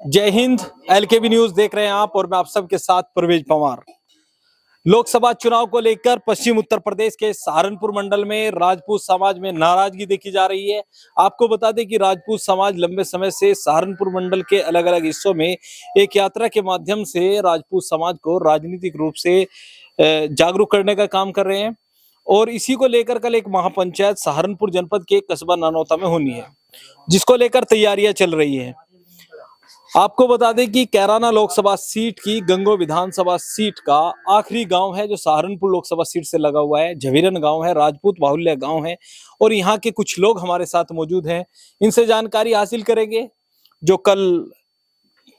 जय हिंद। एलकेबी न्यूज देख रहे हैं आप और मैं आप सबके साथ परवेज पवार। लोकसभा चुनाव को लेकर पश्चिम उत्तर प्रदेश के सहारनपुर मंडल में राजपूत समाज में नाराजगी देखी जा रही है। आपको बता दें कि राजपूत समाज लंबे समय से सहारनपुर मंडल के अलग अलग हिस्सों में एक यात्रा के माध्यम से राजपूत समाज को राजनीतिक रूप से जागरूक करने का काम कर रहे हैं और इसी को लेकर कल एक महापंचायत सहारनपुर जनपद के कस्बा नानौता में होनी है, जिसको लेकर तैयारियां चल रही है। आपको बता दें कि कैराना लोकसभा सीट की गंगो विधानसभा सीट का आखिरी गांव है जो सहारनपुर लोकसभा सीट से लगा हुआ है। झवीरन गांव है, राजपूत बाहुल्य गांव है और यहाँ के कुछ लोग हमारे साथ मौजूद हैं। इनसे जानकारी हासिल करेंगे। जो कल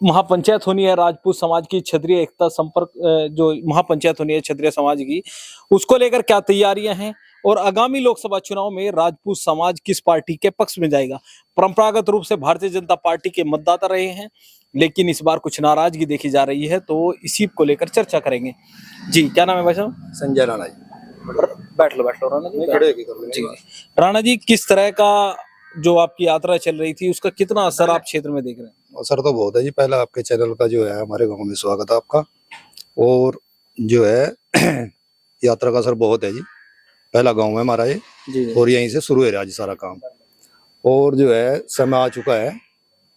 महापंचायत होनी है राजपूत समाज की, क्षत्रिय एकता संपर्क जो महापंचायत होनी है क्षत्रिय समाज की, उसको लेकर क्या तैयारियां हैं और आगामी लोकसभा चुनाव में राजपूत समाज किस पार्टी के पक्ष में जाएगा। परंपरागत रूप से भारतीय जनता पार्टी के मतदाता रहे हैं, लेकिन इस बार कुछ नाराजगी देखी जा रही है, तो इसी को लेकर चर्चा करेंगे। जी, क्या नाम है भाई साहब? संजय राणा जी। बैठ लो राणा जी। जी राणा जी, किस तरह का जो आपकी यात्रा चल रही थी उसका कितना असर आप क्षेत्र में देख रहे हैं? असर तो बहुत है जी। पहला आपके चैनल का जो है हमारे गांव में स्वागत है आपका, और जो है यात्रा का असर बहुत है जी। पहला गांव है हमारा ये जी। और यहीं से शुरू है आज सारा काम, और जो है समय आ चुका है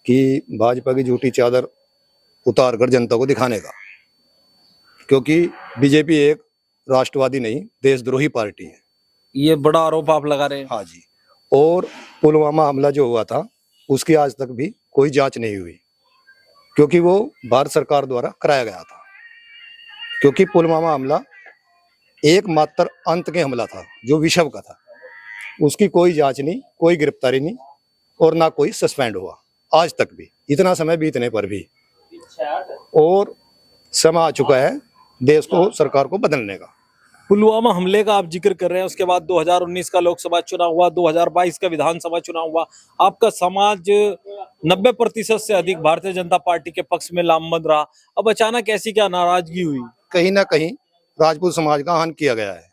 कि भाजपा की झूठी चादर उतार कर जनता को दिखाने का, क्योंकि बीजेपी एक राष्ट्रवादी नहीं देशद्रोही पार्टी है। ये बड़ा आरोप आप लगा रहे हैं? हाँ जी। और पुलवामा हमला जो हुआ था उसकी आज तक भी कोई जांच नहीं हुई, क्योंकि वो भारत सरकार द्वारा कराया गया था। क्योंकि पुलवामा हमला एकमात्र अंत के हमला था जो विश्व का था, उसकी कोई जांच नहीं, कोई गिरफ्तारी नहीं और ना कोई सस्पेंड हुआ आज तक भी, इतना समय बीतने पर भी। और समय आ चुका है देश को, सरकार को बदलने का। पुलवामा हमले का आप जिक्र कर रहे हैं, उसके बाद 2019 का लोकसभा चुनाव हुआ, 2022 का विधानसभा चुनाव हुआ। आपका समाज 90% से अधिक भारतीय जनता पार्टी के पक्ष में लामबंद रहा। अब अचानक ऐसी क्या नाराजगी हुई? कहीं ना कहीं राजपूत समाज का हनन किया गया है,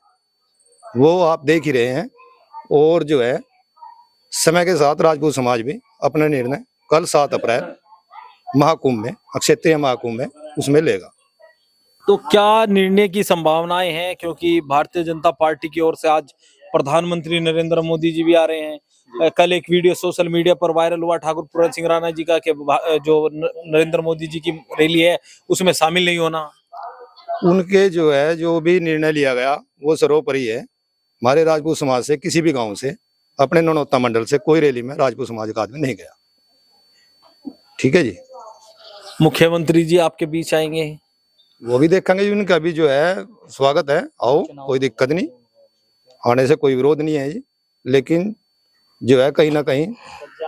वो आप देख ही रहे हैं। और जो है समय के साथ राजपूत समाज भी अपना निर्णय कल 7 अप्रैल महाकुंभ में, क्षेत्रीय महाकुंभ में, उसमें लेगा। तो क्या निर्णय की संभावनाएं हैं? क्योंकि भारतीय जनता पार्टी की ओर से आज प्रधानमंत्री नरेंद्र मोदी जी भी आ रहे हैं। कल एक वीडियो सोशल मीडिया पर वायरल हुआ ठाकुर पूरन सिंह राणा जी का, जो नरेंद्र मोदी जी की रैली है उसमें शामिल नहीं होना। उनके जो है जो भी निर्णय लिया गया वो सर्वोपरि है। हमारे राजपूत समाज से किसी भी गांव से, अपने ननौता मंडल से कोई रैली में राजपूत समाज का आदमी नहीं गया। ठीक है जी। मुख्यमंत्री जी आपके बीच आएंगे? वो भी देखेंगे, उनका भी जो है स्वागत है, आओ, कोई दिक्कत नहीं, आने से कोई विरोध नहीं है जी। लेकिन जो है कहीं ना कहीं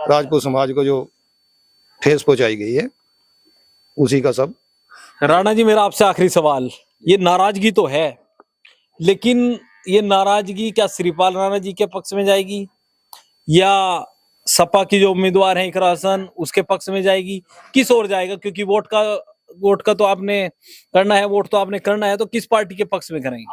राजपूत समाज को जो ठेस पहुंचाई गई है उसी का सब। राणा जी, मेरा आपसे आखिरी सवाल, ये नाराजगी तो है, लेकिन ये नाराजगी क्या श्रीपाल राणा जी के पक्ष में जाएगी या सपा की जो उम्मीदवार है इकरा हसन उसके पक्ष में जाएगी? किस ओर जाएगा? क्योंकि वोट का तो आपने करना है, वोट तो आपने करना है, तो किस पार्टी के पक्ष में करेंगे?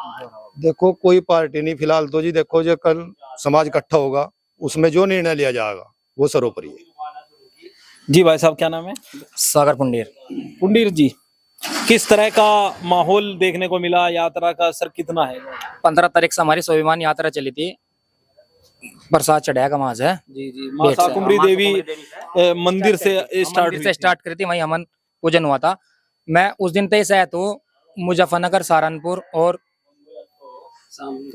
देखो कोई पार्टी नहीं फिलहाल तो जी। देखो जो कल समाज इकट्ठा होगा उसमें जो निर्णय लिया जाएगा वो सर्वोपरि है। जी भाई साहब, क्या नाम है? सागर पुंडीर। पुंडीर जी, किस तरह का माहौल देखने को मिला? यात्रा का असर कितना है? 15 तारीख से हमारी स्वाभिमान यात्रा चली थी, प्रसाद चढ़ाया का वहां से। जी जी, मां शाकुंभरी देवी मंदिर से स्टार्ट करी थी, वहीं हवन पूजन हुआ था। मैं उस दिन तय से तो मुजफ्फरनगर, सहारनपुर और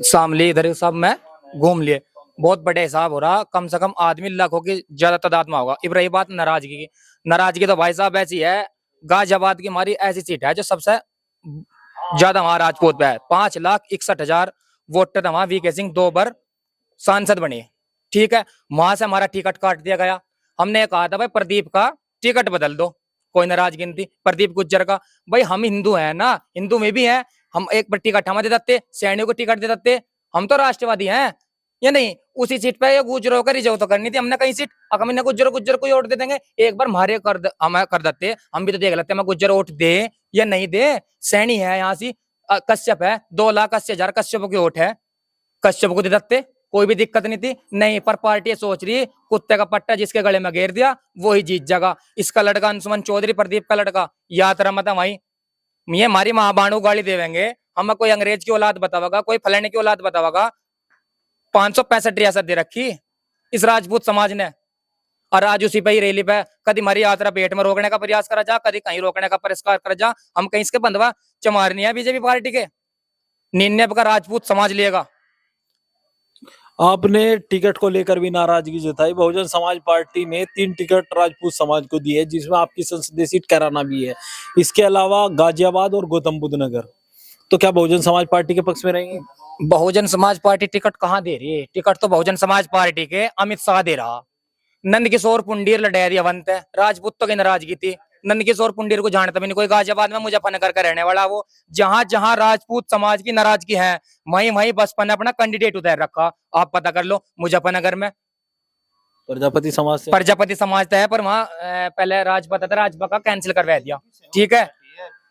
शामली इधर सब में घूम लिए। बहुत बड़े हिसाब हो रहा, कम से कम आदमी लाखों की ज्यादा तादाद में होगा। इब रही बात नाराजगी की, नाराजगी तो भाई साहब ऐसी है, गाजियाबाद की हमारी ऐसी सीट है जो सबसे ज्यादा वहां राजपूत पे है। 5,61,000 वोटर था वहां। वीके सिंह 2 बार सांसद बने। ठीक है, वहां से हमारा टिकट काट दिया गया। हमने कहा था भाई प्रदीप का टिकट बदल दो, कोई नाराजगी नहीं थी। प्रदीप गुज्जर का, भाई हम हिंदू हैं ना, हिंदू में भी हैं, हम एक बार टिकट हमें दे देते, सैनियों को टिकट दे देते, हम तो राष्ट्रवादी हैं या नहीं। उसी सीट पे ये गुजरों का रिजर्व तो करनी थी हमने कहीं सीट। अगर हमने गुज्जर को ही वोट दे देंगे, एक बार हमारे हमें कर देते, हम भी तो देख लेते हैं गुज्जर वोट दे या नहीं दे। सैनी है यहाँ से, कश्यप है, 2,80,000 कश्यप के वोट है, कश्यप को दे देते। कोई भी दिक्कत नहीं थी नहीं, पर पार्टी सोच रही कुत्ते का पट्टा जिसके गले में घेर दिया वही जीत जाएगा। इसका लड़का अंशुमन चौधरी, प्रदीप का लड़का, यात्रा मत वही ये हमारी माँ बाणु गाली देवेंगे, हमें कोई अंग्रेज की औलाद बतावेगा, कोई फलाने की औलाद बतावेगा। 565 रियासत दे रखी इस राजपूत समाज ने, और आज उसी पे ही रैली पे कभी हमारी यात्रा पेट में रोकने का प्रयास करा जा, कभी कहीं रोकने का प्रयास करा जा। हम कहीं इसके बंधवा चमारनी है बीजेपी पार्टी के, निर्णय का राजपूत समाज लेगा। आपने टिकट को लेकर भी नाराजगी जताई। बहुजन समाज पार्टी ने 3 टिकट राजपूत समाज को दिए, जिसमें आपकी संसदीय सीट कैराना भी है। इसके अलावा गाजियाबाद और गौतम बुद्ध नगर। तो क्या बहुजन समाज पार्टी के पक्ष में रहेंगे? बहुजन समाज पार्टी टिकट कहाँ दे रही है? टिकट तो बहुजन समाज पार्टी के अमित शाह दे रहा। नंद किशोर पुंडीर लडेरिया अवंत है, राजपूतों की नाराजगी थी। नंद किशोर पुंडीर को जानता भी नहीं कोई, गाजियाबाद में मुजफ्फरनगर का रहने वाला वो। जहां जहां राजपूत समाज की नाराजगी है वहीं वहीं बसपा ने अपना कैंडिडेट उतार रखा। आप पता कर लो, मुजफ्फरनगर में प्रजापति समाज से प्रजापति समाज तो है, पर वहां पहले राजपा था, राजपा का कैंसिल करवा दिया। ठीक है,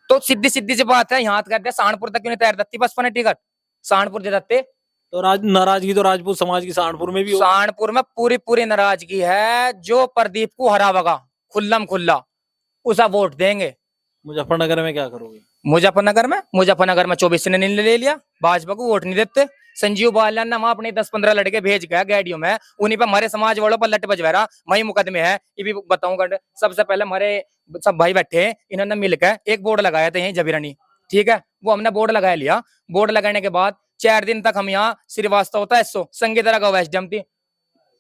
तो सीधी सीधी सी बात है, यहाँ कहते हैं सहारनपुर तक क्यों नहीं तैयार देती बसपा ने टिकट? सहारनपुर दे देते। तो नाराजगी तो राजपूत समाज की सहारनपुर में भी हो। सहारनपुर में पूरी पूरी नाराजगी है। जो प्रदीप को हरावेगा खुल्लम खुल्ला उसे वोट देंगे। मुजफ्फरनगर में क्या करोगे? मुजफ्फरनगर में 24 ने निर्णय ले लिया, भाजपा को वोट नहीं देते। संजीव बालियान ने वहां अपने 10-15 लड़के भेज गया गाड़ियों में, उन्हीं पर हमारे समाज वालों पर लट बजवा रहा। वही मुकदमे है, ये भी बताऊंगा। सबसे पहले हमारे सब भाई बैठे, इन्होंने मिलकर एक बोर्ड लगाया था यही जबीरानी। ठीक है, वो हमने बोर्ड लगा लिया। बोर्ड लगाने के बाद 4 दिन तक हम यहाँ श्रीवास्तव होता है संगीत एसडीएम थी,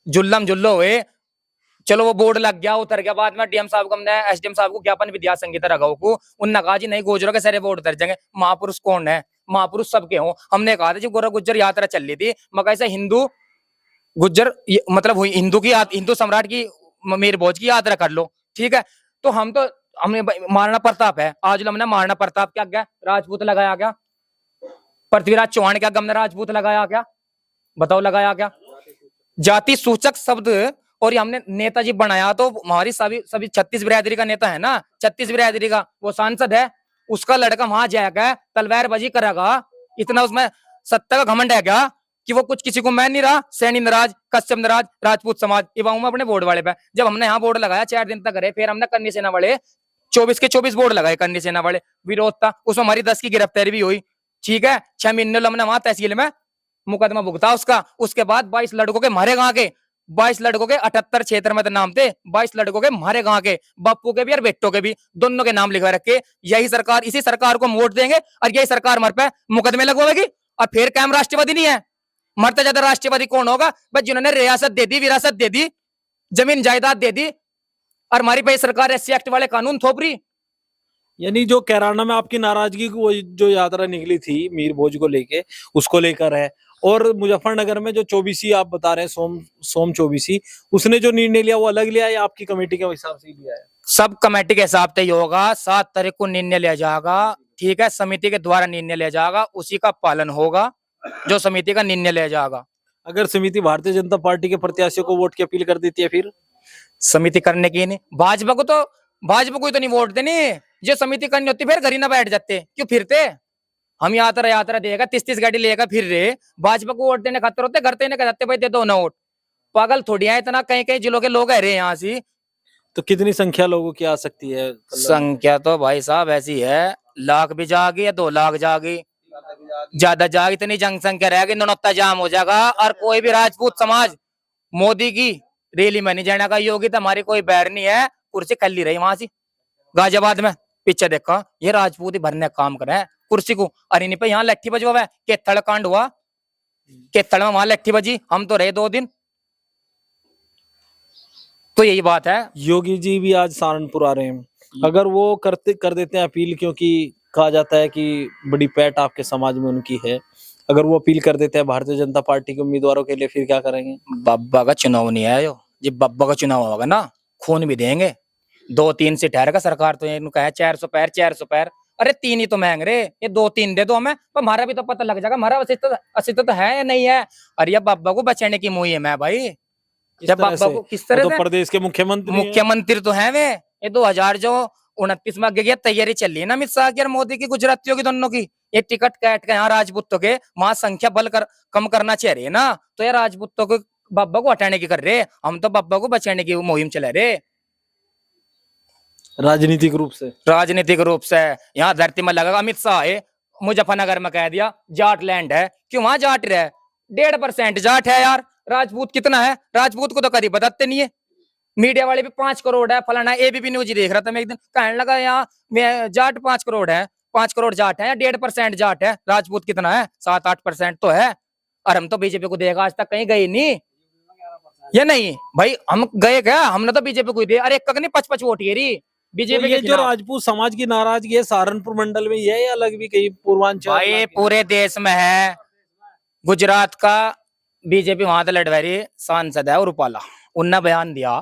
जुल्लम जुल्लो हुए। चलो वो बोर्ड लग गया, उतर गया। बाद में डीएम साहब को हमने एसडीएम साहब को ज्ञापन भी दिया संगीत राघव को। उन्होंने कहा जी नहीं, गोजरों के सारे बोर्ड उतर जाएंगे। महापुरुष कौन है? महापुरुष सबके हों। हमने कहा था जी गोरा गुज्जर यात्रा चल रही थी, मगर ऐसा हिंदू गुज्जर मतलब हुई हिंदू सम्राट की मीर भोज की यात्रा कर लो। ठीक है, तो हमें महाराणा प्रताप है, आज हमने महाराणा प्रताप क्या गया राजपूत लगाया गया, पृथ्वीराज चौहान क्या हमने राजपूत लगाया क्या? बताओ लगाया क्या? जाति सूचक शब्द। और ये हमने नेताजी बनाया तो हमारी सभी 36 बिरादरी का नेता है ना, 36 बिरादरी का वो सांसद है, उसका लड़का वहां जाएगा तलवारबाजी करेगा। इतना उसमें सत्ता का घमंड है क्या कि वो कुछ किसी को मान नहीं रहा? सैनी नाराज, कश्यप नाराज, राजपूत समाज इवाऊ में अपने बोर्ड वाले पे। जब हमने यहाँ बोर्ड लगाया 4 दिन तक रहे, फिर हमने कन्नी सेना वाले 24 के 24 बोर्ड लगाए। कन्नी सेना वाले विरोध था, उसमें हमारी 10 की गिरफ्तारी भी हुई। ठीक है, 6 महीने हमने वहां तहसील में मुकदमा भुगता उसका। उसके बाद 22 लड़कों के मारे गांव के, 22 लड़कों के 78 क्षेत्र में तो नाम थे, 22 लड़कों के मारे गांव के, बापू के भी और बेटों के भी, दोनों के नाम लिखवा रखे। यही सरकार, इसी सरकार को हम वोट देंगे और यही सरकार हमारे पे मुकदमे लगवाएगी। और फिर क्या हम राष्ट्रवादी नहीं है? मरते ज्यादा राष्ट्रवादी कौन होगा? बस जिन्होंने रियासत दे दी, विरासत दे दी, जमीन जायदाद दे दी, और हमारी पे सरकार एससी एक्ट वाले कानून थोप रही। यानी जो कैराना में आपकी नाराजगी को जो यात्रा निकली थी मीर भोज को लेके, उसको लेकर है। और मुजफ्फरनगर में जो चौबीसी आप बता रहे हैं, सोम चौबीसी, उसने जो निर्णय लिया वो अलग लिया है या आपकी कमेटी के हिसाब से लिया है? सब कमेटी के हिसाब से ही होगा। 7 तारीख को निर्णय लिया जाएगा। ठीक है, समिति के द्वारा निर्णय लिया जाएगा, उसी का पालन होगा जो समिति का निर्णय लिया जाएगा। अगर समिति भारतीय जनता पार्टी के प्रत्याशियों को वोट की अपील कर देती है फिर? समिति करने की नहीं, भाजपा को तो नहीं वोट देनी। जो समिति करनी होती फिर घर ही ना बैठ जाते, क्यों फिरते? हम यात्रा देगा 30 गाड़ी लेगा फिर रहे, भाजपा को वोट देने खातर होते, घर देने कहते भाई दे दो ना वोट। पागल थोड़ी है इतना, कहीं कहीं जिलों के लोग है रहे यहाँ से। तो कितनी संख्या लोगों की आ सकती है? संख्या तो भाई साहब ऐसी है, लाख भी जागी या 2 लाख जागी, ज्यादा जागी इतनी जनसंख्या रहेगी, नौनत्ता जाम हो जाएगा। और कोई भी राजपूत समाज मोदी की रैली में नहीं जाने का, योगी तो हमारी कोई बैर नहीं है, कुर्सी खाली रही वहां से गाजियाबाद में। पीछे देखा, ये राजपूत ही भरने काम करे हैं कुर्सी को। अरे नहीं पे यहाँ लट्ठी बजवा है, केथड़ कांड हुआ, केथड़ में वहां लट्ठी बजी, हम तो रहे 2 दिन। तो यही बात है। योगी जी भी आज सहारनपुर आ रहे हैं, अगर वो कर देते हैं अपील, क्योंकि कहा जाता है कि बड़ी पैठ आपके समाज में उनकी है, अगर वो अपील कर देते हैं भारतीय जनता पार्टी के उम्मीदवारों के लिए, फिर क्या करेंगे? बब्बा का चुनाव नहीं है, जब बब्बा का चुनाव होगा ना खून भी देंगे। 2-3 सीट है सरकार तो इनका है 400 पैर। अरे 3 ही तो मांग रहे, ये 2-3 दे दो हमें, पर हमारा भी तो पता लग जाएगा हमारा अस्तित्व तो है या नहीं है। अरे ये बब्बा को बचाने की मुहिम है मैं भाई। जब बब्बा को किस तरह तो प्रदेश के मुख्यमंत्री तो है वे, ये 2000 जो 29 में आगे की तैयारी चल रही है ना अमित शाह की और मोदी की, गुजरातियों की, दोनों की। ये टिकट काट के यहाँ राजपूतों के महासंख्या बल कम करना चाह रही है ना, तो यार राजपूतों को बाबा को हटाने की कर रहे, हम तो बाबा को बचाने की मुहिम चला रहे राजनीतिक रूप से। राजनीतिक रूप से। यहाँ धरती में लगा अमित शाह है, मुजफ्फरनगर में कह दिया जाट लैंड है, क्यों वहां जाट रहे? 1.5% जाट है यार, राजपूत कितना है? राजपूत को तो करीब बताते नहीं है। मीडिया वाले भी 5 करोड़ है फलाना, एबीपी न्यूज देख रहा था मैं एक दिन, कहने लगा यहाँ जाट 5 करोड़ है, 5 करोड़ जाट है या 1.5% जाट है, राजपूत कितना है? 7-8% तो है। और हम तो बीजेपी को देखा आज तक कहीं गए नहीं, ये नहीं भाई हम गए क्या? हमने तो बीजेपी को ही दिया, अरे एक नहीं 5-5 वोट ये रही तो बीजेपी ये के जो खिलाफ। राजपूत समाज की नाराजगी है सहारनपुर मंडल में ये है या अलग भी कहीं पूर्वांचल? भाई पूरे देश में है। गुजरात का बीजेपी वहां तो लड़वारी सांसद है रूपाला, उनने बयान दिया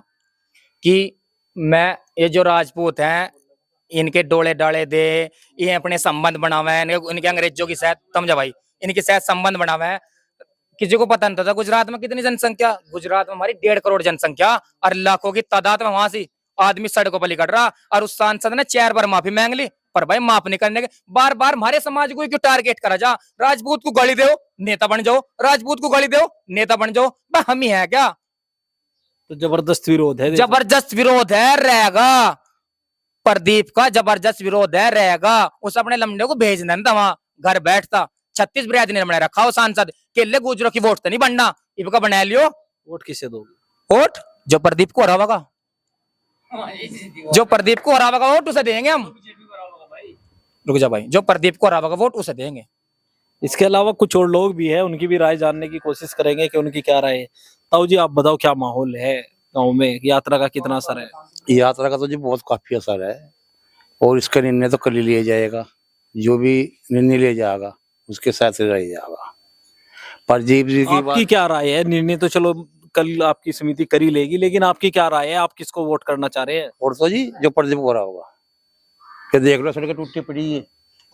कि मैं ये जो राजपूत हैं इनके डोले डाले दे, ये अपने संबंध बनावे हैं, इनके अंग्रेजों की शायद समझा भाई, इनके शायद संबंध बनावे हैं। किसी को पता नहीं था गुजरात में कितनी जनसंख्या, गुजरात में हमारी 1.5 करोड़ जनसंख्या और लाखों की तादाद में वहां से आदमी सड़कों पर निकल रहा, और उस सांसद ने 4 बार माफी मांग ली, पर भाई माफ नहीं करने के, बार बार हमारे समाज को क्यों टारगेट करा जा? राजपूत को गाली दो नेता बन जाओ, राजपूत को गाली दो नेता बन जाओ, भाई हम ही है क्या? तो जबरदस्त विरोध है। जबरदस्त विरोध है, रहेगा। प्रदीप का जबरदस्त विरोध है, रहेगा। उस अपने लमडे को भेज देना वहां, घर बैठता 36 बिरादरी ने बना रखा हो सांसद, केले गुजरों की वोट तो नहीं बनना, इनका बना लियो। वोट किसे दोगे? वोट जो प्रदीप को हरावेगा, जो प्रदीप को हरावेगा वोट उसे देंगे हम। रुक जा भाई, जो प्रदीप को हरावेगा वोट उसे देंगे। इसके अलावा कुछ और लोग भी है, उनकी भी राय जानने की कोशिश करेंगे कि उनकी क्या राय है। ताऊ जी आप बताओ क्या माहौल है गांव में, यात्रा का कितना असर है? यात्रा का तो जी बहुत काफी असर है, और इसका निर्णय तो कल ही लिया जाएगा, जो भी निर्णय लिया जाएगा उसके साथ से रह जाएगा। प्रदीप जी की आपकी बात, क्या राय है? निर्णय तो चलो कल आपकी समिति कर ही लेगी, लेकिन आपकी क्या राय है? आप किसको वोट करना चाह रहे हैं? और तो जी जो प्रदीप हो रहा होगा कि देख लो सड़कें टूटी पड़ी है,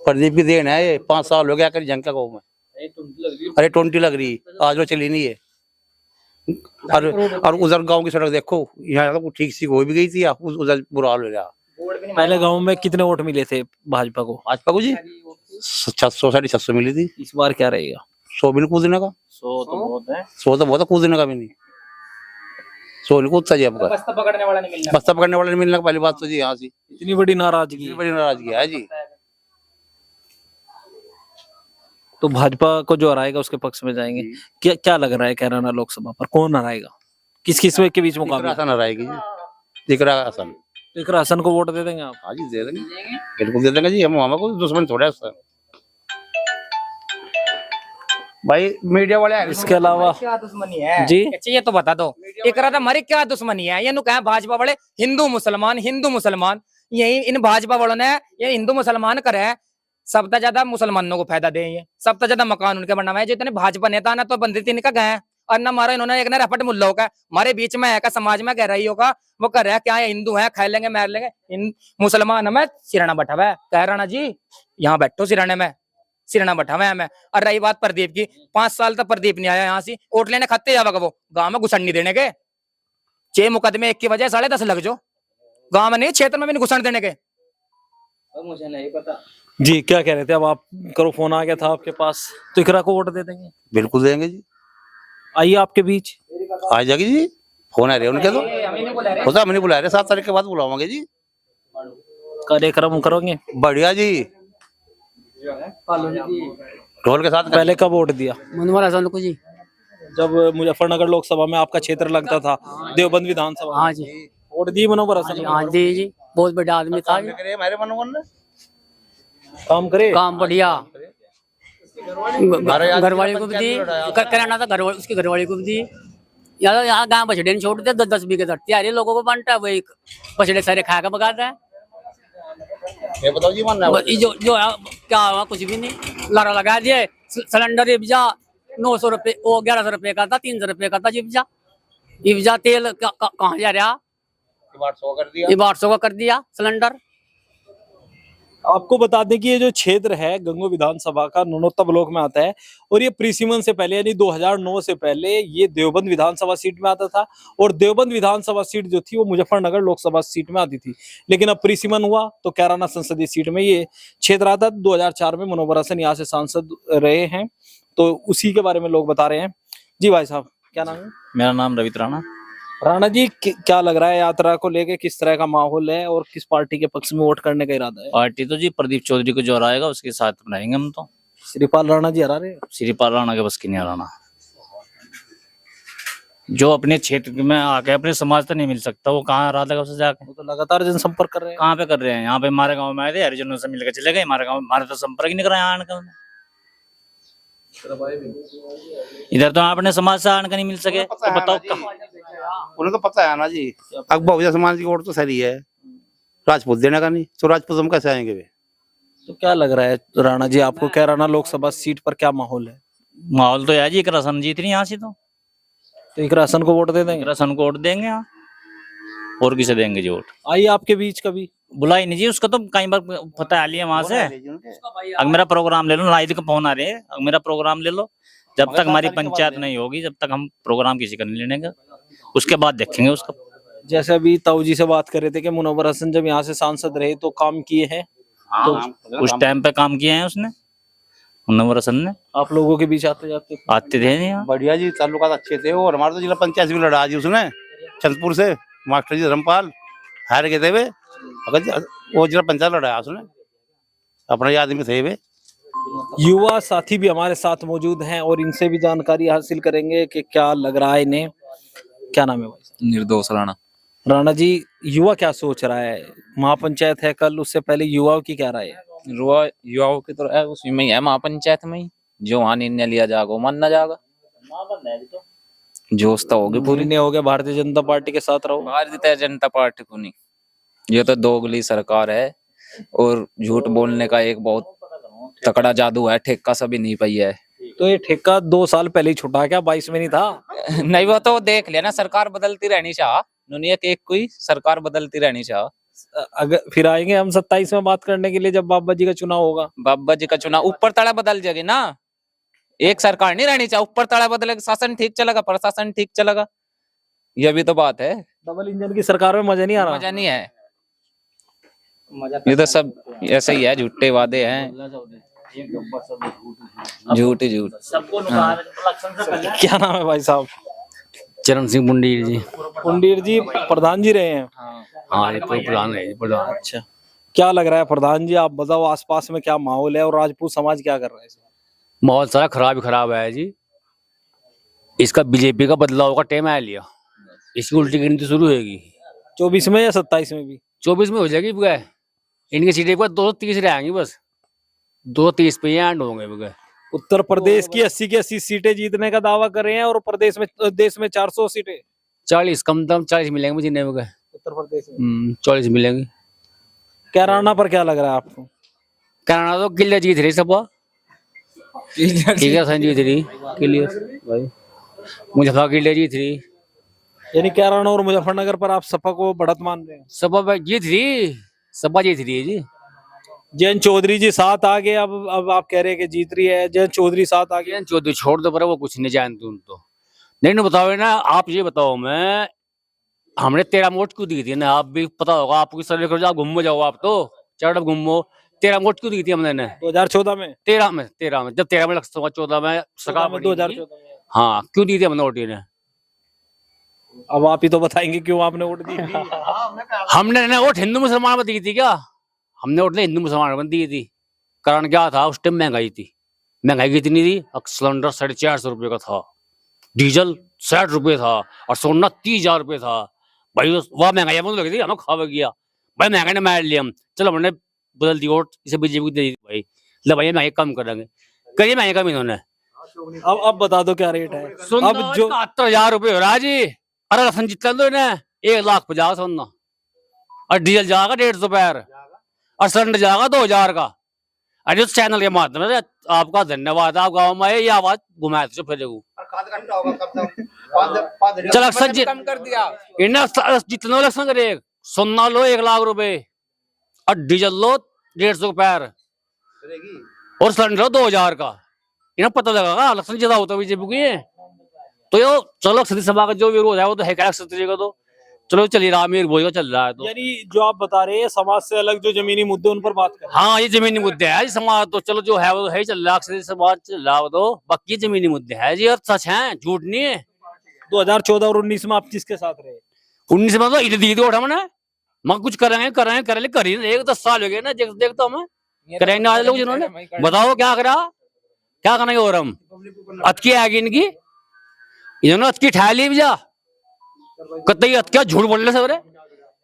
प्रदीप की देन है ये। 5 साल हो गया कर जंग का गाँव में, अरे 20 लग रही, आज वो चली नहीं है। और उधर गांव की सड़क देखो, यहाँ तो ठीक सी हो भी गई थी, उधर बुरा हाल हो रहा। पहले गांव में कितने वोट मिले थे भाजपा को? भाजपा को जी 700 750 मिली थी। इस बार क्या रहेगा? 100 भी नहीं कूदने का, 100 तो बहुत है। 100 तो बहुत है, कूदने का भी नहीं। 100 नहीं कूदता जी आपका, बस्ता पकड़ने वाला नहीं मिलना, बस्ता पकड़ने वाले नहीं मिलने का, पहली बात तो जी यहाँ से इतनी बड़ी नाराजगी। इतनी बड़ी नाराजगी है जी। तो भाजपा को जो हराएगा उसके पक्ष में जाएंगे। क्या क्या लग रहा है कैराना लोकसभा पर कौन हराएगा? किस किस के बीच मुकाबला? आसान रहेगी जी, दिख रहा है आसान। इकरा हसन को वोट दे देंगे आप? हाँ जी दे देंगे, बिल्कुल दे देंगे जी, हम हमारा कोई दुश्मन थोड़ा है उसका। भाई मीडिया वाले इसके अलावा क्या दुश्मनी है जी? अच्छा ये तो बता दो, एकरा तो हमारी क्या दुश्मनी है? ये नु कहा भाजपा वाले हिंदू मुसलमान, यही इन भाजपा वालों ने ये हिंदू मुसलमान करे, सबसे ज्यादा मुसलमानों को फायदा दे, ये सबसे ज्यादा मकान उनके बनाए हैं। जितने भाजपा नेता ना तो बंदित इनका गए, और ना हमारा इन्होंने एक ना रपट मुल्ला का हमारे बीच में है का समाज में कह रही होगा, वो कर रहा है क्या हिंदू है खा लेंगे मार लेंगे, इन मुसलमान हमें सिराना बैठा हुआ है, कह रहा ना जी यहाँ बैठो सिराने में, सिराना बैठा हुआ है हमें। और रही बात प्रदीप की, 5 साल तक प्रदीप नहीं आया यहाँ से, वोट लेने खाते जाएगा वो, गाँव में घुसन नहीं देने के, 6 मुकदमे एक की वजह 10.5 लग जो, गाँव में नहीं क्षेत्र में भी नहीं घुसन देने के। मुझे नहीं पता जी क्या कह रहे थे अब आप? करो फोन आ गया था आपके पास, तो इकरा को वोट दे देंगे? बिल्कुल देंगे जी, आइए आपके बीच। आ जाएगी जी, फोन आ रहे उनके तो होता, हम नहीं बुला रहे, 7 तारीख के बाद बुलावांगे जी। कार्यक्रम करोगे? बढ़िया जी, ढोल के साथ। पहले कब वोट दिया? मनोहर हसन को जी। जब मुजफ्फरनगर लोकसभा में आपका क्षेत्र लगता था, देवबंद विधानसभा, हाँ जी, वोट दी मनोहर हसन? हाँ जी जी, बहुत बड़ा आदमी था जी। हमारे मनोहर ने काम करे, काम बढ़िया, घरवाली को भी दी, कराना था घरवाली, उसकी घरवाली को भी दी। यहाँ गाँव बछड़े नहीं छोड़ते, 10-10 बीघे धरती आ रही है, लोगों को बांटता है, वही बछड़े सारे खा के भगाता है। ये बताओ जी, मानना जो क्या हुआ, कुछ भी नहीं, लारा लगा दिए। सिलेंडर इब्जा 900 रुपये, वो 1100 रुपये का था, 300 रुपये का था इब्जा तेल कहाँ जा रहा, 800 कर दिया, ये 800 का कर दिया सिलेंडर। आपको बता दें कि ये जो क्षेत्र है गंगो विधानसभा का ननौता ब्लॉक में आता है और ये प्रीसिमन से पहले यानी 2009 से पहले ये देवबंद विधानसभा सीट में आता था और देवबंद विधानसभा सीट जो थी वो मुजफ्फरनगर लोकसभा सीट में आती थी। लेकिन अब प्रीसिमन हुआ तो कैराना संसदीय सीट में ये क्षेत्र आता। 2004 में मुनव्वर हसन यहाँ से सांसद रहे हैं, तो उसी के बारे में लोग बता रहे हैं। जी भाई साहब, क्या नाम है? मेरा नाम रवित राणा। राणा जी, क्या लग रहा है यात्रा को लेके, किस तरह का माहौल है और किस पार्टी के पक्ष में वोट करने का इरादा है? पार्टी तो जी प्रदीप चौधरी को जो हराएगा उसके साथ बनाएंगे हम तो। श्रीपाल राणा जी हरा रहे हैं? श्रीपाल राणा के बस की नहीं हराना। जो अपने क्षेत्र में आके अपने समाज तो नहीं मिल सकता, वो कहाँ हरा देगा उसे जाके? वो तो लगातार जनसंपर्क कर रहे हैं। कहाँ पे कर रहे हैं? यहाँ पे हमारे गाँव में आए थे, हरिजनों से मिलकर चले गए। हमारे गाँव हमारे तो संपर्क ही नहीं कराया आने का। इधर तो अपने समाज से आने का नहीं मिल सके, तो बताओ कहाँ? उन्हें तो पता है ना जी, अब बहुजन समाज की वोट तो सही है, राजपूत देने का नहीं, तो राजपूत हम कैसे आएंगे वे? तो क्या लग रहा है राणा जी आपको, कैराना लोकसभा सीट पर क्या माहौल है? माहौल तो यार जी, एक रसन जीत रही यहाँ से तो एक राशन को वोट दे देंगे? रसन को वोट देंगे यहाँ, और किसे देंगे जी वोट? आइए आपके बीच कभी। बुलाई नहीं जी उसका, तो कई बार पता है लिया वहां से। अगर मेरा प्रोग्राम ले लो, नाइट का फोन आ रहे हैं, अगर मेरा प्रोग्राम ले लो। जब तक हमारी पंचायत नहीं होगी, जब तक हम प्रोग्राम किसी का नहीं लेने का, उसके बाद देखेंगे उसका। जैसे अभी ताऊ जी से बात कर रहे थे कि मुनव्वर हसन जब यहाँ से सांसद रहे तो काम किए हैं, तो उस टाइम पे काम किए हैं उसने, मुनव्वर हसन ने। आप लोगों के बीच आते जाते? आते थे यहाँ। बढ़िया जी, ताल्लुकात अच्छे थे। और हमारे तो जिला पंचायत भी लड़ा जी उसने, चंदपुर से मास्टर जी धर्मपाल हार गए थे वे, अगर वो जिला पंचायत लड़ाया उसने, अपने आदमी थे वे। युवा साथी भी हमारे साथ मौजूद हैं और इनसे भी जानकारी हासिल करेंगे कि क्या लग रहा है इन्हें। क्या नाम है भाई? निर्दोष राणा। राणा जी, युवा क्या सोच रहा है? महापंचायत है कल, उससे पहले युवाओं की क्या राय है? युवाओं की तो है उसमें ही है, महापंचायत में ही जो वहाँ निर्णय लिया जाएगा वो मानना जाएगा। जोश तो होगी पूरी। पूरी हो गया भारतीय जनता पार्टी के साथ रहो? भारतीय जनता पार्टी को नहीं, ये तो दोगली सरकार है और झूठ बोलने का एक बहुत तकड़ा जादू है, ठेका सभी नहीं पाई है। तो ये ठेका 2 साल पहले ही छुटा, क्या 22 में नहीं था? नहीं, वो तो देख लिया ना, सरकार बदलती रहनी चाह, दुनिया के एक कोई सरकार बदलती रहनी चाह। अगर फिर आएंगे हम 27 में बात करने के लिए, जब बाबा जी का चुनाव होगा। बाबा जी का चुनाव ऊपर तड़ा बदल जाएगी ना, एक सरकार नहीं रहनी चाहिए, ऊपर तड़ा बदलेगा, शासन ठीक चलेगा, प्रशासन ठीक चलेगा, यह भी तो बात है। डबल इंजन की सरकार में मजा नहीं आ रहा? मजा नहीं है, ये तो सब ऐसे ही है, झूठे वादे हैं, झूठ ही झूठ। क्या नाम है भाई साहब? चरण सिंह मुंडीर जी। कुंडीर जी प्रधान जी रहे हैं? हाँ, ये तो प्रधान है, प्रधान। अच्छा, क्या लग रहा है प्रधान जी, आप बताओ आसपास में क्या माहौल है और राजपूत समाज क्या कर रहा है? माहौल सारा खराब है जी। इसका बीजेपी का बदलाव का टाइम आ लिया, इसकी उल्टी गिनती शुरू होगी 24 में या 27 में भी? 24 में हो जाएगी बगैर, इनकी सीटें पर 230 रहेंगी, बस 230 पे एंड होंगे बगैर। उत्तर प्रदेश की 80 की 80 सीटें जीतने का दावा कर रहे हैं और प्रदेश में देश में 400 सीटें। 40 कम दम 40 मिलेंगे मुझे, नहीं बगैर उत्तर प्रदेश में 40 मिलेंगे। कैराना पर क्या लग रहा है आपको? कैराना तो क्लियर जीत रही सब, क्लियर जीत रही, क्लियर भाई, मुजफ्फर क्लियर जीत रही। यानी कैराना और मुजफ्फरनगर पर आप सपा को बढ़त मान रहे हैं? सपा जीत रही, सपा जीत रही है जी। जयंत चौधरी जी साथ आ गए, अब आप कह रहे हैं कि जीत रही है, जयंत चौधरी साथ आ गए। चौधरी छोड़ दो, पर वो कुछ नहीं जानते उन तो। नहीं बताओ ना, आप ये बताओ, मैं हमने 13 वोट क्यों दी थी ना, आप भी पता होगा, आपकी सर्वे करो, आप घूमो जाओ, आप तो चढ़ घूमो। 13 वोट क्यों दी थी हमने? 2014 में? 13 में जब 13 में लगता 14 में सरकार बनी थी। 2014 में? हाँ, क्यों दी थी हमने वोट? ने अब आप ही तो बताएंगे क्यों आपने वोट दी थी? हमने ना वोट हिंदू मुसलमान में दी थी क्या? हमने वोट हिंदू मुसलमान में दी थी। कारण क्या था, उस टाइम महंगाई थी, महंगाई कितनी थी? सिलेंडर 450 रुपये का था, डीजल 60 रुपये था और सोना 30,000 रुपये था भाई। वह महंगाई बंद लगी थी, हमें खावा गया भाई, महंगाई ने मार लिया हम। चलो हमने बदल दी वोट, इसे बीजेपी को दे दी भाई, ले भाई महंगाई कम करेंगे, करिए महंगाई कम इन्होंने। अब बता दो क्या रेट है? अब जो 71,000 रुपये हो रहा जी। अरे रसन जितना दो इन्हें 1,50,000 सोना, और डीजल जाएगा 150 पैर, और सिलेंडर जाएगा 2,000 का। अरे उस चैनल के माध्यम से आपका धन्यवाद, आप गाँव में ये आवाज घुमाए थे फिर चल अक्सर कम कर दिया इन्हें, जितना इलेक्शन करे, सोना लो 1,00,000 रुपए और डीजल लो 150 का पैर और सिलेंडर 2000 का। इन्हें पता लगा इलेक्शन ज्यादा होता बीजेपी की है। तो यो चलो सदी सभा का जो विरोध है वो तो है क्या का, तो चलो चलिए रहा मेरे बोझ का चल रहा है। तो यानी जो आप बता रहे हैं समाज से अलग जो जमीनी मुद्दे उन पर बात कर रहे हैं। हाँ, ये जमीनी मुद्दे है समाज तो चलो जो है वो है चल रहा है, समाज चल रहा है, तो बाकी जमीनी मुद्दे है जी, और सच है, झूठ नहीं है। 2014 और 19 में आप किसके साथ रहे? 19 में तो ईट दी थी उठा मैंने, मैं कुछ करेंगे कर ही नहीं, 10 साल हो गए ना, देखता हूँ मैं करेंगे आज लोग जिन्होंने, बताओ क्या करा, क्या करेंगे और हम अतकी आएगी इनकी, इन्होंने अतकी ठा ली भैया कतई क्या झूठ बोल रहे सवरे,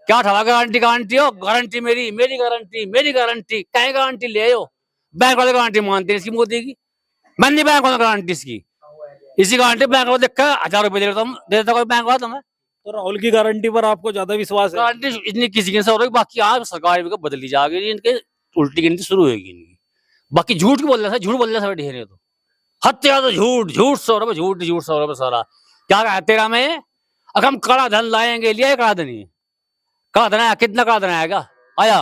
क्या ठा गारंटी हो, गारंटी मेरी गारंटी कहीं गारंटी ले हो, बैंक वाले गारंटी मानते हैं इसकी मोदी की, मैं नहीं बैंक वाला गारंटी इसकी, इसी गारंटी बैंक वाला देखा 1000 रुपए दे देता कोई बैंक वाला तुम्हें। तो राहुल की गारंटी पर आपको ज्यादा विश्वास है? गारंटी इतनी किसी के साथ बाकी आज सरकार भी बदली जाएगी, इनके उल्टी गिनती शुरू होगी इनकी, बाकी झूठ बोल रहा था, झूठ बोल रहा था ढेरे, तो हत्या तो झूठ 100 रुपए सारा, क्या कहा तेरा में अगर हम कड़ा धन लाएंगे, लिया कड़ा धन ही, कड़ा धन आया, कितना कड़ा धन आएगा आया,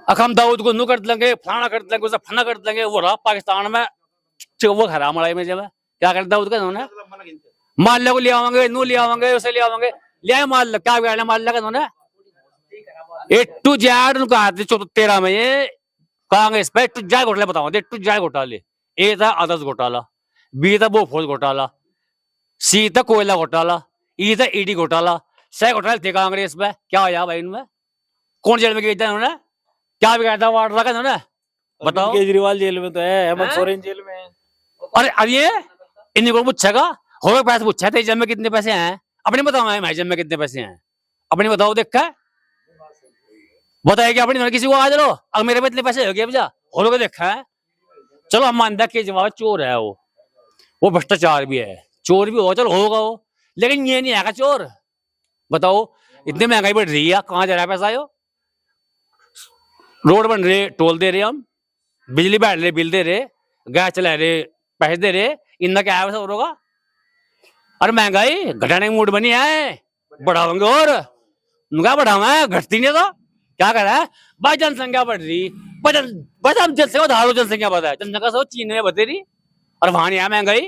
अगर हम दाऊद को नू कर देंगे, फलाना कर देंगे, उसे फना कर देंगे, वो रहा पाकिस्तान में वो खरा मड़ाई में, जब क्या करता दाऊद का उन्होंने माल्य को ले आवांगे, नू ले आवांगे, उसे ले आवांगे, ले माल क्या बिगाड़ना माल्य का उन्होंने A to Z कहा 13 में ये कांग्रेस पे टू जेड घोटाले बताओ, टू जेड घोटाले, ए था आदर्श घोटाला, बी था बोफोर्स घोटाला, सी था कोयला घोटाला, ई था ईडी घोटाला, 6 घोटाले थे कांग्रेस में, क्या आया भाई इनमें, कौन जेल में गया था उन्होंने, क्या बिगाड़ा वार्ड रखा उन्होंने बताओ, केजरीवाल जेल में तो है, हेमंत सोरेन जेल में है। अरे अब ये इन्हीं को पूछेगा, हो पैसे पूछा था जेब में कितने पैसे हैं, अपने बताओ हमारे जेब में कितने पैसे हैं, अपने बताओ, देखा बताया कि अपनी किसी को आज लो, अब मेरे पे इतने पैसे हो गए भैया, हो लोग देखा है, चलो हम मानते हैं केजरीवाल चोर है, वो भ्रष्टाचार भी है, चोर भी हो, चलो होगा वो, लेकिन ये नहीं आएगा चोर, बताओ इतनी महंगाई बढ़ रही है, कहाँ जा रहा है पैसा, यो रोड बन रहे टोल दे रहे हम, बिजली बैठ रहे बिल दे रहे, गैस चला रहे पैसे दे रहे, इनका क्या है वैसा होगा, अरे महंगाई घटाने की मूड बनी है, बढ़ाओगे और क्या बढ़ावा है, घटती नहीं, तो क्या कर रहा है भाई, जनसंख्या बढ़ रही, बस हम जनसंख्या धारो जनसंख्या बढ़ा है, जनसंख्या सब चीन में बढ़ रही, और वहां नहीं है महंगाई,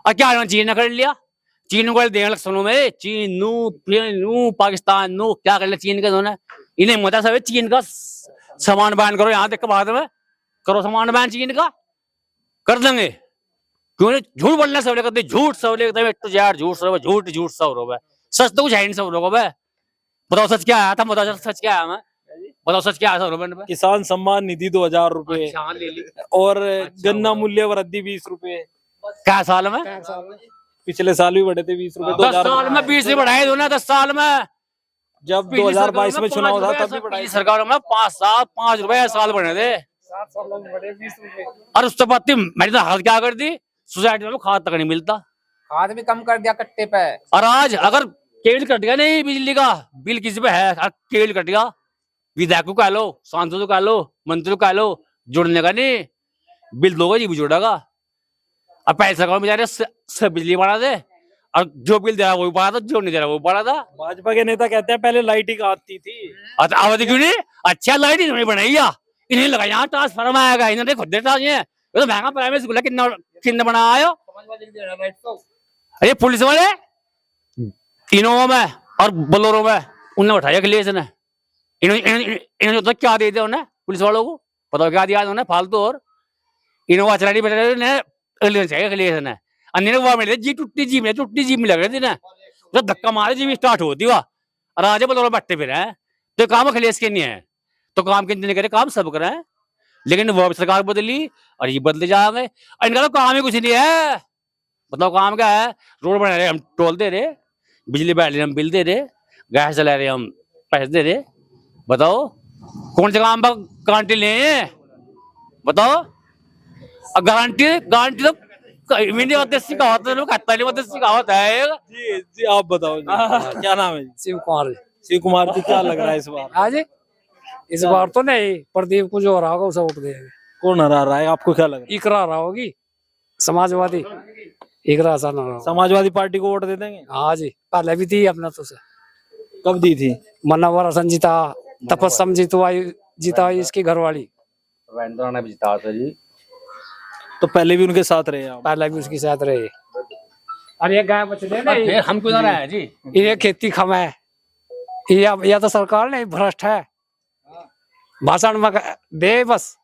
और क्या चीन ने कर लिया, चीन को देने इलेक्शनों में, चीन नू पाकिस्तान नू क्या कर लिया चीन के दोनों, इन्हें मत सब चीन का सामान बैन करो, यहाँ देख भारत में करो सामान बैन चीन का, कर देंगे, क्यों झूठ बोलना सब लोग कहते, झूठ सब लोग कहते यार, झूठ सब लोग सच तो कुछ है नहीं सब लोगों में, बताओ सच क्या आया था, बताओ सच क्या आया, मैं बताओ सच क्या आया था, किसान सम्मान निधि 2000 रुपए, और गन्ना मूल्य वृद्धि 20 रुपए, क्या साल में, पिछले साल भी बढ़े थे 20 रुपए, 10 साल में 20 ही बढ़ाए दो ना, 10 साल में, जब 2022 में चुनाव था तब भी बढ़ाई सरकार में 5 रुपए साल बढ़े थे, और उससे बात मेरी तो हालत क्या कर दी, सोसाइटी में खाद तक नहीं मिलता, खाद भी कम कर दिया कट्टे पे, और आज अगर केबल कट गया नहीं बिजली का बिल किसी पे है, केबल कट गया, विधायक को कह लो, सांसद को कह लो, मंत्री को कह लो, जुड़ने का नहीं, बिल दोगे जी भी जुड़ेगा, अब पैसे सरकार में जा रहे बिजली बढ़ा दे, और जो बिल दे रहा वो भी बढ़ा था, जो नहीं दे रहा वो बढ़ा था, भाजपा के नेता कहते हैं पहले लाइट ही आती थी, आवाज क्यों नहीं, अच्छा लाइट ही नहीं बनाई, इन्हें लगा यहाँ ट्रांसफार्मर आएगा, इन्होंने खुद ट्रांसफार्मर तो महंगा प्राइवेट स्कूल है, कितना बनाया, अरे पुलिस वाले इनोवा में और बोलेरो में उन्हें उठाया अखिलेश ने, इन्होंने तो क्या दे दिया उन्हें पुलिस वालों को, पता क्या दिया उन्हें फालतू, और इनोवा चला रही चाहिए अखिलेश ने, अन्य वो मिले जी टूटी जीप में लग रही थी ना, तो धक्का मारे जीप स्टार्ट होती हुआ, और आज बोलेरो बैठते फिर है, तो काम अखिलेश के नहीं है, तो काम कितने नहीं करे, काम सब करे, लेकिन वो सरकार बदली और ये बदले जाएंगे, इनका तो काम ही कुछ नहीं है, बताओ काम क्या है, रोड बना रहे हम टोल दे रहे, बिजली बैठ रहे हम बिल दे रहे, गैस चला रहे हम पैसे दे रहे, बताओ कौन से काम पर गारंटी ले, बताओ गारंटी तो मध्यस्थी कहावत है, जी आप बताओ जी, क्या नाम है? शिव कुमार जी, क्या लग रहा है इस बार? आज इस बार तो नहीं, प्रदीप को जो हरा होगा उसे वोट देंगे। कौन हरा रहा है, आपको क्या लग रहा है? इकरा हरा होगी, समाजवादी इकरा सा ना, समाजवादी पार्टी को वोट दे देंगे? हाँ जी, पहले भी थी अपना तो से, कब दी थी? मनोवर संजीता तपस्सम जीतवाई जिताई इसकी घरवाली, रविंद्र ने भी जिताया था जी। तो पहले भी उनके साथ रहे आप? पहले भी उसके साथ रहे। अरे ये गाय बच रहे फिर हम क्यों ना रहे हैं जी? ये खेती खम है, या तो सरकार नहीं भ्रष्ट है, भाषण में दे बस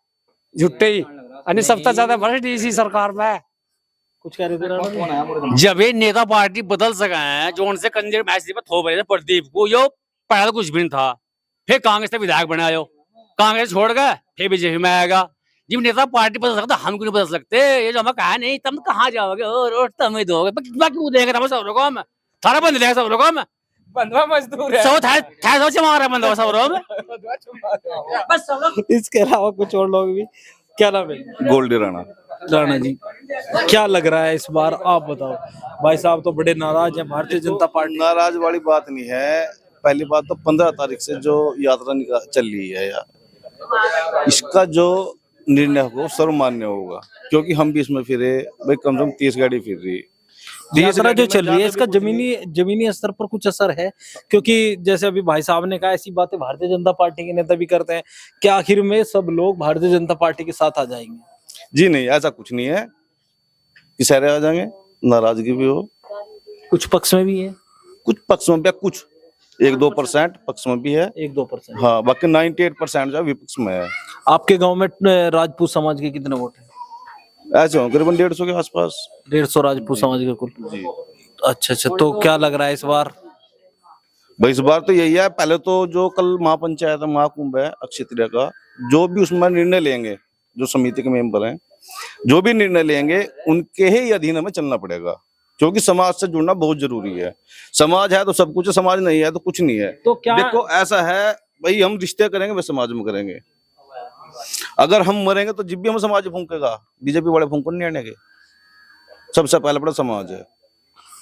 झुट्टे ही, यानी सबसे ज्यादा भ्रष्ट इसी सरकार में है। कुछ कह रहे थे राणा जी? जब ये नेता पार्टी बदल सके हैं, जो उनसे कंजर मैच पर थोप रहे थे प्रदीप को, यो पहले तो कुछ भी नहीं था, फिर कांग्रेस से विधायक बनाया, कांग्रेस छोड़ गए, फिर बीजेपी में आएगा। जब नेता पार्टी बदल सकता, हम क्यों नहीं बदल सकते? ये जो हमें कहा नहीं, तुम कहाँ जाओगे और तुम ही दोगे, कितना क्यों देंगे? हम सब लोगों में थारा बंद देगा, सब लोगों में बंधवा मजदूर है, सब था सोच मार बंद सब लोग में। बस सब लोग। इसके अलावा कुछ और लोग भी? क्या नाम है? गोल्डी राणा। राणा जी, क्या लग रहा है इस बार, आप बताओ। भाई साहब तो बड़े नाराज हैं भारतीय जनता पार्टी। नाराज वाली बात नहीं है। पहली बात तो 15 तारीख से जो यात्रा चल रही है यार, इसका जो निर्णय होगा सर्वमान्य होगा, क्योंकि हम भी इसमें फिरे भाई, कम से कम 30 गाड़ी फिर रही। यात्रा जो चल रही है इसका जमीनी स्तर पर कुछ असर है? क्योंकि जैसे अभी भाई साहब ने कहा, ऐसी बातें भारतीय जनता पार्टी के नेता भी करते हैं कि आखिर में सब लोग भारतीय जनता पार्टी के साथ आ जाएंगे। जी नहीं, ऐसा कुछ नहीं है कि सारे आ जाएंगे, नाराजगी भी हो। कुछ पक्ष में भी है, कुछ पक्ष में भी, कुछ 1-2% पक्ष में भी है, 1-2%। हाँ, बाकी 98% जो विपक्ष में है। आपके गांव में राजपूत समाज के कितने वोट हैं? ऐसे हो करीबन 150 के आसपास। 150 राजपूत समाज के कुल? जी। अच्छा, तो क्या लग रहा है इस बार? भाई इस बार तो यही है, पहले तो जो कल महापंचायत महाकुंभ है अक्षय तृतीया का, जो भी उसमें निर्णय लेंगे, जो समिति के मेंबर हैं, जो भी निर्णय लेंगे उनके ही अधीन हमें चलना पड़ेगा, क्योंकि समाज से जुड़ना बहुत जरूरी है। समाज है तो सब कुछ है, समाज नहीं है तो कुछ नहीं है। तो क्या देखो ऐसा है भाई, हम रिश्ते करेंगे वे समाज में करेंगे। अगर हम मरेंगे तो जिब भी हम समाज फूंकेगा, बीजेपी वाले फूंको नहीं आने के। सबसे पहले बड़ा समाज है।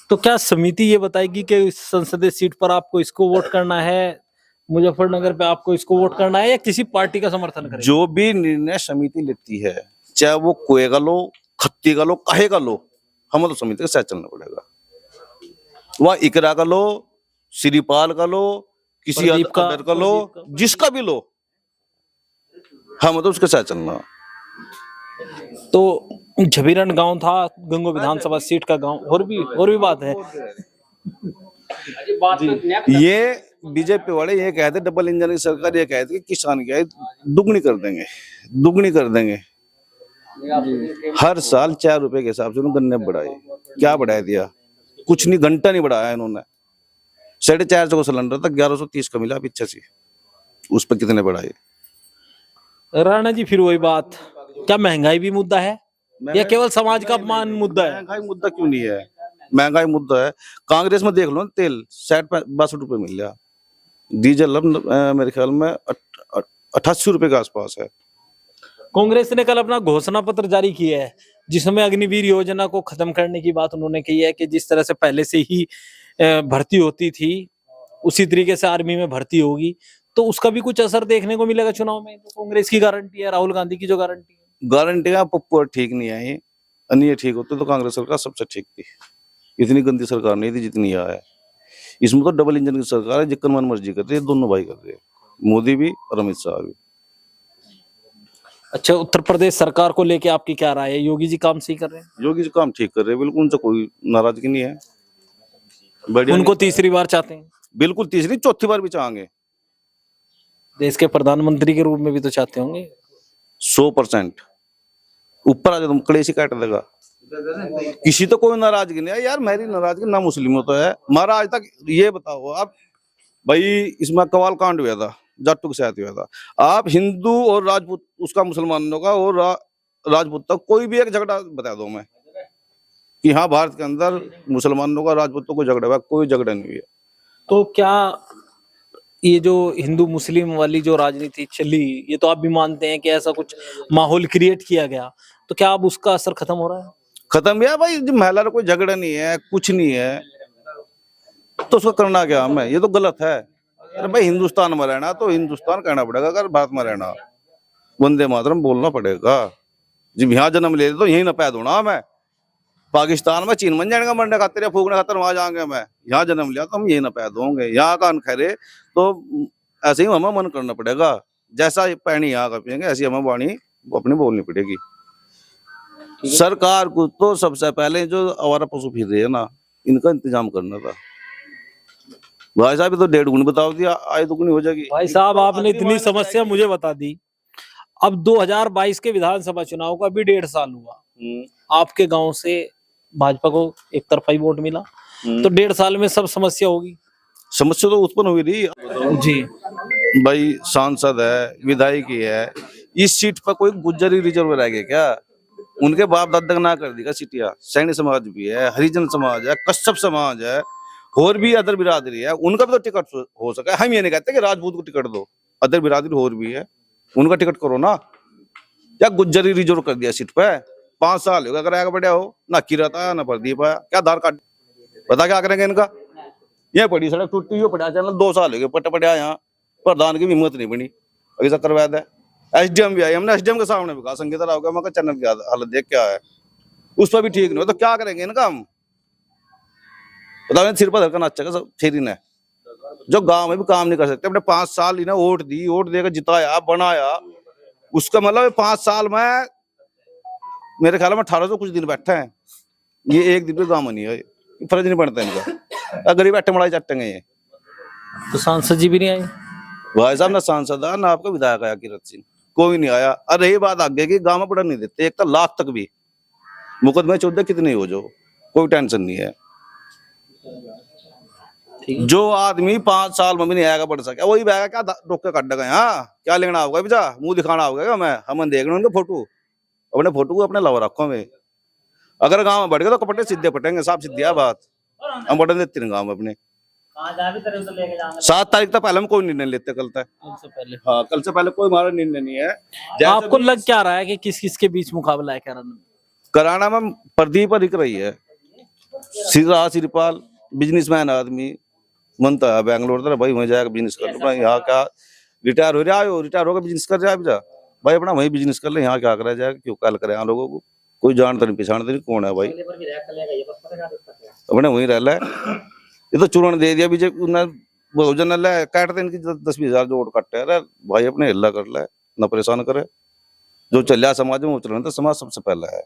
तो क्या समिति ये बताएगी कि इस संसदीय सीट पर आपको इसको वोट करना है, मुजफ्फरनगर पे आपको इसको वोट करना है, या किसी पार्टी का समर्थन करेगी? जो भी निर्णय समिति लेती है, चाहे वो कोई का लो, खत्ती का लो, काहे का लो, हमें तो समिति के साथ चलना पड़ेगा। वह इकरा का लो, श्रीपाल का लो, किसी अदर का लो, जिसका भी लो, हमें तो उसके साथ चलना। तो झबीरन गांव था गंगो विधानसभा सीट का गांव, और भी बात है। ये बीजेपी वाले ये कहते डबल इंजन की सरकार, ये कहते कि किसान की आय दुगनी कर देंगे। हर साल 4 रुपए के हिसाब से उन्होंने गन्ने बढ़ाए। क्या बढ़ाया दिया? कुछ नहीं, घंटा नहीं बढ़ाया इन्होंने। 450 का सिलेंडर था, 1130 का मिला पीछे से, उस पर कितने बढ़ाए? राणा जी, फिर वही बात, क्या महंगाई भी मुद्दा है या केवल समाज का अपमान मुद्दा है? महंगाई मुद्दा क्यों नहीं है? महंगाई मुद्दा है। कांग्रेस में देख लो, तेल 60-62 रुपए मिल गया, डीजल अब मेरे ख्याल में 88 रुपए के आसपास है। कांग्रेस ने कल अपना घोषणा पत्र जारी किया है, जिसमें अग्निवीर योजना को खत्म करने की बात उन्होंने की है, कि जिस तरह से पहले से ही भर्ती होती थी उसी तरीके से आर्मी में भर्ती होगी। तो उसका भी कुछ असर देखने को मिलेगा चुनाव में? तो कांग्रेस की गारंटी है, राहुल गांधी की जो गारंटी है। गारंटी का पप्पू ठीक नहीं आई, अन्य ठीक होते तो कांग्रेस सरकार सबसे ठीक थी। इतनी गंदी सरकार नहीं थी जितनी यह है। इसमें तो डबल इंजन की सरकार है, जिक्कर मन मर्जी कर रही है, दोनों भाई कर रहे हैं, मोदी भी और अमित शाह भी। अच्छा, उत्तर प्रदेश सरकार को लेके आपकी क्या राय है? योगी जी काम सही कर रहे हैं? योगी जी काम ठीक कर रहे हैं, बिल्कुल, उनसे कोई नाराजगी नहीं है। बढ़िया, उनको तीसरी बार चाहते हैं? बिल्कुल, तीसरी चौथी बार भी चाहेंगे। देश के प्रधानमंत्री के रूप में भी तो चाहते होंगे? 100% ऊपर आ जाए तुम कलेशी काट देगा। किसी तो कोई नाराजगी नहीं है यार। मेरी नाराजगी ना मुस्लिमों तो है। हमारा आज तक ये बताओ आप भाई, इसमें कवाल कांड हुआ था, जाटू के साथ हुआ था। आप हिंदू और राजपूत, उसका मुसलमानों का और राजपूत तक कोई भी एक झगड़ा बता दो मैं कि हाँ भारत के अंदर मुसलमानों का राजपूतों को झगड़ा हुआ, कोई झगड़ा नहीं हुआ। तो क्या ये जो हिंदू मुस्लिम वाली जो राजनीति चली, ये तो आप भी मानते हैं कि ऐसा कुछ माहौल क्रिएट किया गया, तो क्या अब उसका असर खत्म हो रहा है? खत्म है भाई, महिला का कोई झगड़ा नहीं है, कुछ नहीं है, तो उसको करना क्या हमें? ये तो गलत है। अरे भाई, हिंदुस्तान में रहना तो हिंदुस्तान कहना पड़ेगा, अगर भारत में रहना वंदे मातरम बोलना पड़ेगा। जब यहाँ जन्म ले तो यही ना पैदा होना हमें। पाकिस्तान में चीन में जाएगा मरने खातिर या फूकने खातिर वहां जाएंगे। मैं यहाँ जन्म लिया तो हम यही ना पैदा होंगे। यहाँ का अन खैरे तो ऐसे ही हमें मन करना पड़ेगा। जैसा पानी यहाँ का पियेंगे ऐसी हमें वाणी अपनी बोलनी पड़ेगी। सरकार को तो सबसे पहले जो आवारा पशु फिर रहे हैं ना, इनका इंतजाम करना था। भाई साहब तो 1.5 गुनी बताओ दिया, आय दुगुनी हो जाएगी। भाई साहब आपने इतनी समस्या मुझे बता दी। अब 2022 के विधानसभा चुनाव का भी 1.5 साल हुआ, आपके गांव से भाजपा को एक तरफा वोट मिला, तो 1.5 साल में सब समस्या होगी। समस्या तो उत्पन्न हुई थी जी भाई। सांसद है, विधायक है, इस सीट पर कोई गुज्जर ही रिजर्व रह गया क्या? उनके बाप दादा ना कर देगा सीटिया। सैन्य समाज भी है, हरिजन समाज है, कश्यप समाज है, और भी अदर बिरादरी है, उनका भी तो टिकट हो सका। हम ये नहीं कहते कि राजपूत को टिकट दो, अदर बिरादरी और भी है, उनका टिकट करो ना। या गुज्जरी रिजर्व कर दिया सीट पे? 5 साल हो गया, अगर आगे बढ़िया हो ना, किरत आया ना प्रदीप आया, क्या आधार कार्ड पता क्या करेंगे इनका? ये पड़ी सड़क टूटी हुई पड़ा चैनल 2 साल हो गए, पट पड़ा यहाँ प्रधान की भी हिम्मत नहीं बनी अभी तक करवा दे। एसडीएम भी आई, हमने एसडीएम के सामने भी कहा संगीता राव का, मैं चैनल की हालत देख क्या है, उस पर भी ठीक नहीं हो तो क्या करेंगे इनका? हम बता सिर पर धरकर नाचा सब फेरी ने, जो गांव में भी काम नहीं कर सकते। अपने 5 साल इन्हें वोट दी, वोट देकर जिताया बनाया, उसका मतलब 5 साल में मेरे ख्याल में 1800 कुछ दिन बैठे हैं। ये एक दिन भी गाँव में नहीं है, फर्ज नहीं पड़ता इनका। गरीब बैठे मड़ाई चटेंगे ये। तो सांसद जी भी नहीं आए भाई साहब, ना सांसद आया ना आपका विधायक आया किरत सिंह, कोई नहीं आया। और रही बात आगे की, गांव में पड़ा नहीं देते, एक तो लाख तक भी मुकदमे 14 कितने हो जो, कोई टेंशन नहीं है। जो आदमी 5 साल में भी नहीं आएगा बढ़ सके, वही बैगा क्या रोक के काट देगा। यहाँ क्या लेना होगा भैया, मुंह दिखाना होगा मैं, हम देखना उनके फोटो, अपने फोटो को अपने लव रखो में। अगर गांव में बढ़ गए तो कपड़े सीधे पटेंगे, साफ सीधी बात। हम बढ़ने देते हैं गाँव में अपने। 7 तारीख तक पहले हम कोई निर्णय लेते, कल तक पहले। हाँ, कल से पहले कोई हमारा निर्णय नहीं है। आपको लग क्या रहा है कि किस किस के बीच मुकाबला है कराना में? प्रदीप दिख रही है, सिरपाल बिजनेसमैन आदमी मनता है, बैंगलोर तरह भाई वहीं जाकर बिजनेस कर लो। यहाँ क्या रिटायर हो रहा है, रिटायर होकर बिजनेस कर रहा है भाई, अपना वही बिजनेस कर ले। यहाँ क्या करा जाएगा, क्यों कल करे यहाँ लोगों को? कोई जानता नहीं पहचानता नहीं कौन है भाई, अपने वहीं रह है। ये तो चूर्ण दे दिया बीजेपी बहुजन ने, काटते इनकी 10-20 हजार जो वोट काटे। अरे भाई अपने हिल्ला कर ले, न परेशान करे। जो चल रहा समाज में वो चलना तो समाज सबसे पहले है,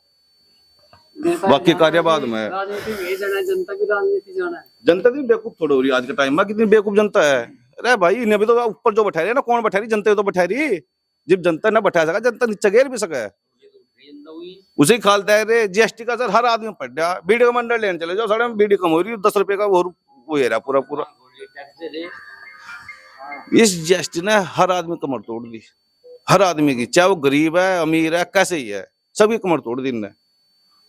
बाकी कार्य बाद में। जनता भी बेवकूफ थोड़ी हो रही आज के टाइम में, कितनी बेवकूफ जनता है। अरे भाई इन्हें भी तो ऊपर जो बैठा रही है ना, कौन बैठा रही? जनता तो बैठा रही। जब जनता ना बैठा सका, जनता नीचे गिर भी सके, उसे खालता है। रे जीएसटी का सर हर आदमी पड़ गया, बीडी का मंडल लेने चले जाओ, साढ़े में बीडी कम हो रही है, 10 रुपए का वो है पूरा। इस जीएसटी ने हर आदमी कमर तोड़ दी, हर आदमी की, चाहे वो गरीब है अमीर है कैसे ही है, सभी कमर तोड़ दी इनने।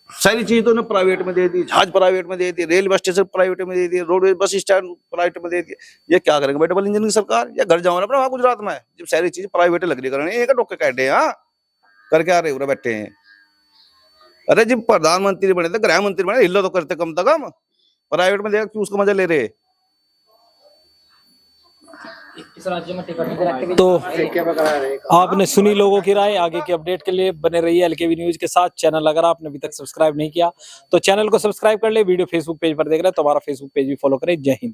सारी चीज तो प्राइवेट में दे दी, जहाज प्राइवेट में दे दी, रेलवे स्टेशन प्राइवेट में दे दिए, रोडवेज बस स्टैंड प्राइवेट में दे दिए। ये क्या करेंगे भाई डबल इंजन की सरकार? या घर जाओ ना अपना वहां गुजरात में, जब सारी चीज प्राइवेट लग रही करने, एक टोके काटे यहाँ करके आ रहे बैठे हैं। अरे जब प्रधानमंत्री बने थे, गृह मंत्री बने, हिल्लो तो करते कम से कम। प्राइवेट में देखा क्यों उसका मजा ले रहे? तो आपने सुनी लोगों की राय। आगे की अपडेट के लिए बने रहिए एलकेवी न्यूज के साथ। चैनल अगर आपने अभी तक सब्सक्राइब नहीं किया तो चैनल को सब्सक्राइब कर ले। वीडियो फेसबुक पेज पर देख रहे हैं तो हमारा फेसबुक पेज भी फॉलो करें। जय हिंद।